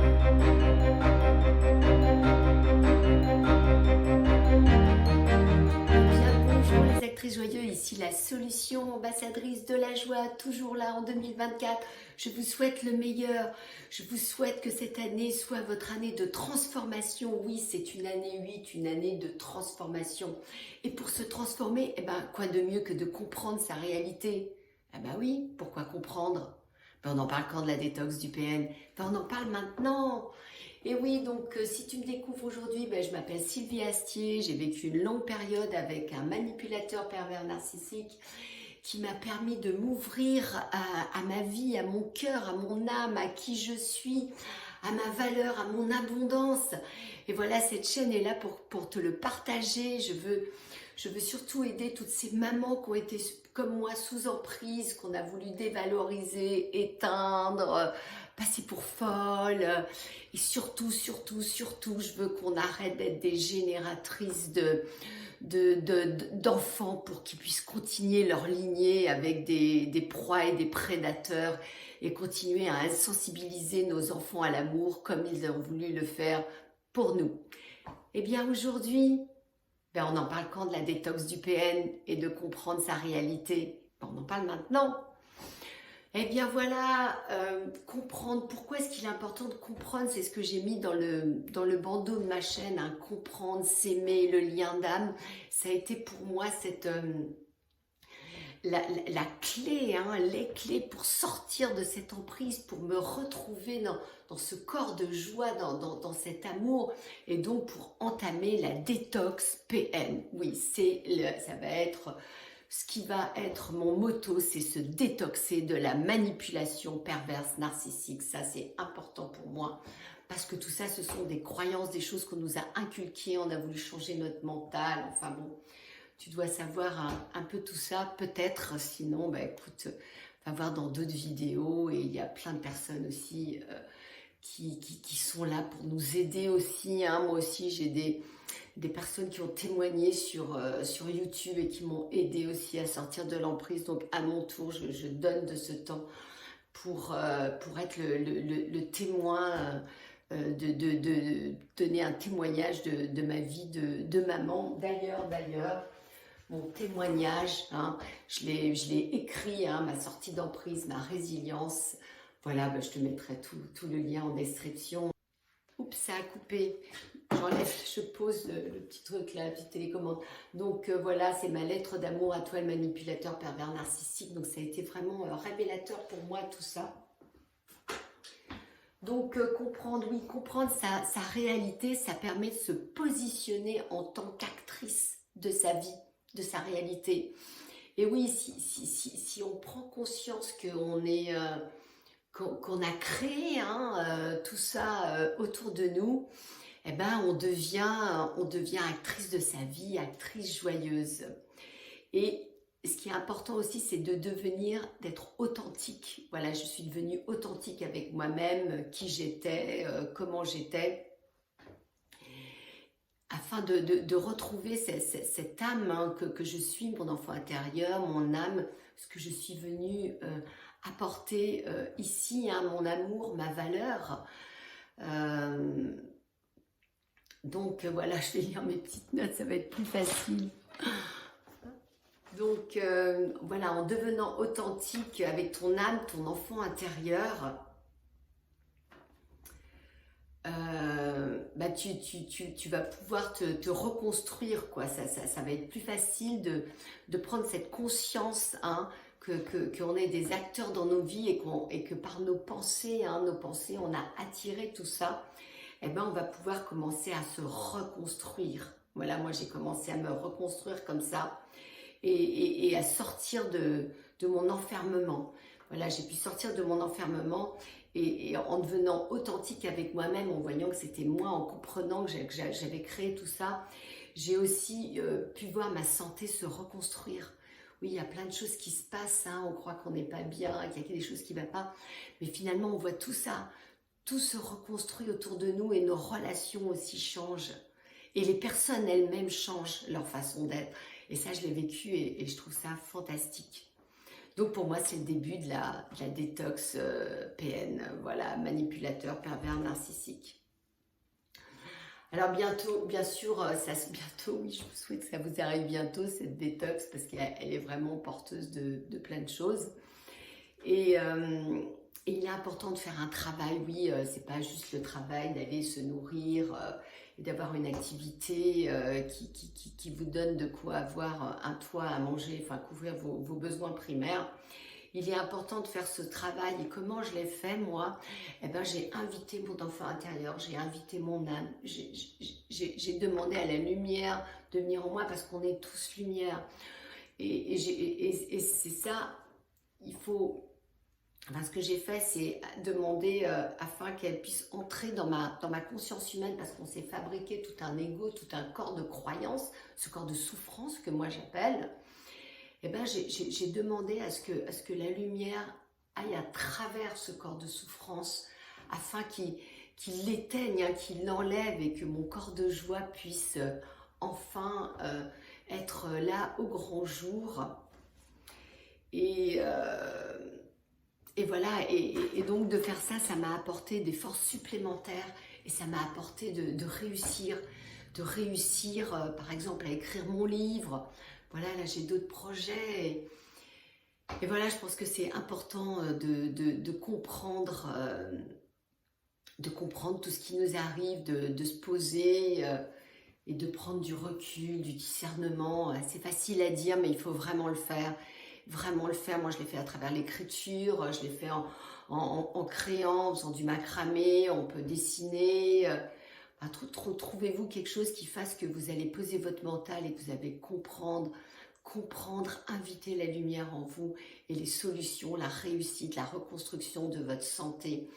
Bien, bonjour les actrices joyeuses, ici la solution ambassadrice de la joie, toujours là en 2024. Je vous souhaite le meilleur, je vous souhaite que cette année soit votre année de transformation. Oui, c'est une année 8, une année de transformation. Et pour se transformer, quoi de mieux que de comprendre sa réalité? Oui, pourquoi comprendre? On en parle quand de la détox du PN? On en parle maintenant. Et oui, donc si tu me découvres aujourd'hui, je m'appelle Sylvie Astier, j'ai vécu une longue période avec un manipulateur pervers narcissique qui m'a permis de m'ouvrir à ma vie, à mon cœur, à mon âme, à qui je suis, à ma valeur, à mon abondance. Et voilà, cette chaîne est là pour te le partager. Je veux surtout aider toutes ces mamans qui ont été comme moi sous emprise, qu'on a voulu dévaloriser, éteindre, passer pour folle. Et surtout, je veux qu'on arrête d'être des génératrices d'enfants pour qu'ils puissent continuer leur lignée avec des proies et des prédateurs et continuer à insensibiliser nos enfants à l'amour comme ils ont voulu le faire pour nous. Eh bien aujourd'hui, on en parle quand de la détox du PN et de comprendre sa réalité? On en parle maintenant. Eh bien voilà, comprendre, pourquoi est-ce qu'il est important de comprendre, c'est ce que j'ai mis dans le bandeau de ma chaîne, hein, comprendre, s'aimer, le lien d'âme. Ça a été pour moi la clé, hein, les clés pour sortir de cette emprise, pour me retrouver dans ce corps de joie, dans cet amour, et donc pour entamer la détox PN. Oui, ça va être ce qui va être mon motto, c'est se détoxer de la manipulation perverse narcissique. Ça, c'est important pour moi. Parce que tout ça, ce sont des croyances, des choses qu'on nous a inculquées. On a voulu changer notre mental. Enfin bon, tu dois savoir un peu tout ça, peut-être. Sinon, écoute, va voir dans d'autres vidéos. Et il y a plein de personnes aussi qui sont là pour nous aider aussi. Hein. Moi aussi, j'ai des personnes qui ont témoigné sur YouTube et qui m'ont aidé aussi à sortir de l'emprise. Donc à mon tour, je donne de ce temps pour être le témoin, de donner un témoignage de ma vie de maman. D'ailleurs, mon témoignage, hein, je l'ai écrit, hein, ma sortie d'emprise, ma résilience. Voilà, je te mettrai tout le lien en description. Oups, ça a coupé. J'enlève, je pose le petit truc là, la petite télécommande. Donc voilà, c'est ma lettre d'amour à toi, le manipulateur pervers narcissique. Donc ça a été vraiment révélateur pour moi tout ça. Donc comprendre sa réalité, ça permet de se positionner en tant qu'actrice de sa vie, de sa réalité. Et oui, si on prend conscience qu'on est... qu'on a créé, hein, tout ça autour de nous, on devient actrice de sa vie, actrice joyeuse. Et ce qui est important aussi, c'est d'être authentique. Voilà, je suis devenue authentique avec moi-même, qui j'étais, comment j'étais, afin de retrouver cette âme, hein, que je suis, mon enfant intérieur, mon âme, ce que je suis venue apporter ici, hein, mon amour, ma valeur. Donc voilà, je vais lire mes petites notes, ça va être plus facile. Donc voilà, en devenant authentique avec ton âme, ton enfant intérieur, tu vas pouvoir te reconstruire, quoi. Ça va être plus facile de prendre cette conscience, hein, qu'on est des acteurs dans nos vies et que par nos pensées, hein, on a attiré tout ça. On va pouvoir commencer à se reconstruire. Voilà, moi j'ai commencé à me reconstruire comme ça et à sortir de mon enfermement. Voilà, j'ai pu sortir de mon enfermement et en devenant authentique avec moi-même, en voyant que c'était moi, en comprenant que j'avais créé tout ça, j'ai aussi pu voir ma santé se reconstruire. Oui, il y a plein de choses qui se passent, hein, on croit qu'on n'est pas bien, qu'il y a des choses qui ne vont pas, mais finalement on voit tout ça. Tout se reconstruit autour de nous et nos relations aussi changent. Et les personnes elles-mêmes changent leur façon d'être. Et ça, je l'ai vécu et je trouve ça fantastique. Donc pour moi, c'est le début de la détox PN, voilà, manipulateur, pervers, narcissique. Alors bientôt, bien sûr, bientôt, oui, je vous souhaite que ça vous arrive bientôt, cette détox, parce qu'elle est vraiment porteuse de plein de choses. Et il est important de faire un travail, oui, c'est pas juste le travail d'aller se nourrir et d'avoir une activité qui vous donne de quoi avoir un toit à manger, enfin couvrir vos besoins primaires. Il est important de faire ce travail. Et comment je l'ai fait, moi? Eh ben, j'ai invité mon enfant intérieur, j'ai invité mon âme, j'ai demandé à la lumière de venir en moi, parce qu'on est tous lumière. Et c'est ça, il faut... Enfin, ce que j'ai fait, c'est demander afin qu'elle puisse entrer dans ma conscience humaine, parce qu'on s'est fabriqué tout un ego, tout un corps de croyance, ce corps de souffrance que moi j'appelle. Eh ben, j'ai demandé à ce que la lumière aille à travers ce corps de souffrance, afin qu'il l'éteigne, hein, qu'il l'enlève, et que mon corps de joie puisse enfin être là au grand jour. Et voilà, et donc de faire ça, ça m'a apporté des forces supplémentaires, et ça m'a apporté de réussir, par exemple, à écrire mon livre. Voilà, là j'ai d'autres projets, et voilà, je pense que c'est important de comprendre tout ce qui nous arrive, de se poser et de prendre du recul, du discernement. C'est facile à dire, mais il faut vraiment le faire. Vraiment le faire. Moi, je l'ai fait à travers l'écriture, je l'ai fait en créant, en faisant du macramé, on peut dessiner. Trouvez-vous quelque chose qui fasse que vous allez poser votre mental et que vous allez comprendre, inviter la lumière en vous et les solutions, la réussite, la reconstruction de votre santé,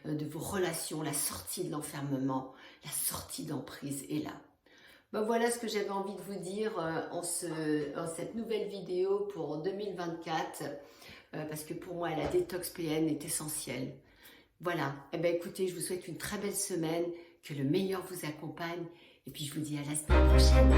de vos relations, la sortie de l'enfermement, la sortie d'emprise est là. Ben voilà ce que j'avais envie de vous dire en cette nouvelle vidéo pour 2024, parce que pour moi la détox PN est essentielle. Voilà, et ben écoutez, je vous souhaite une très belle semaine, que le meilleur vous accompagne, et puis je vous dis à la semaine prochaine.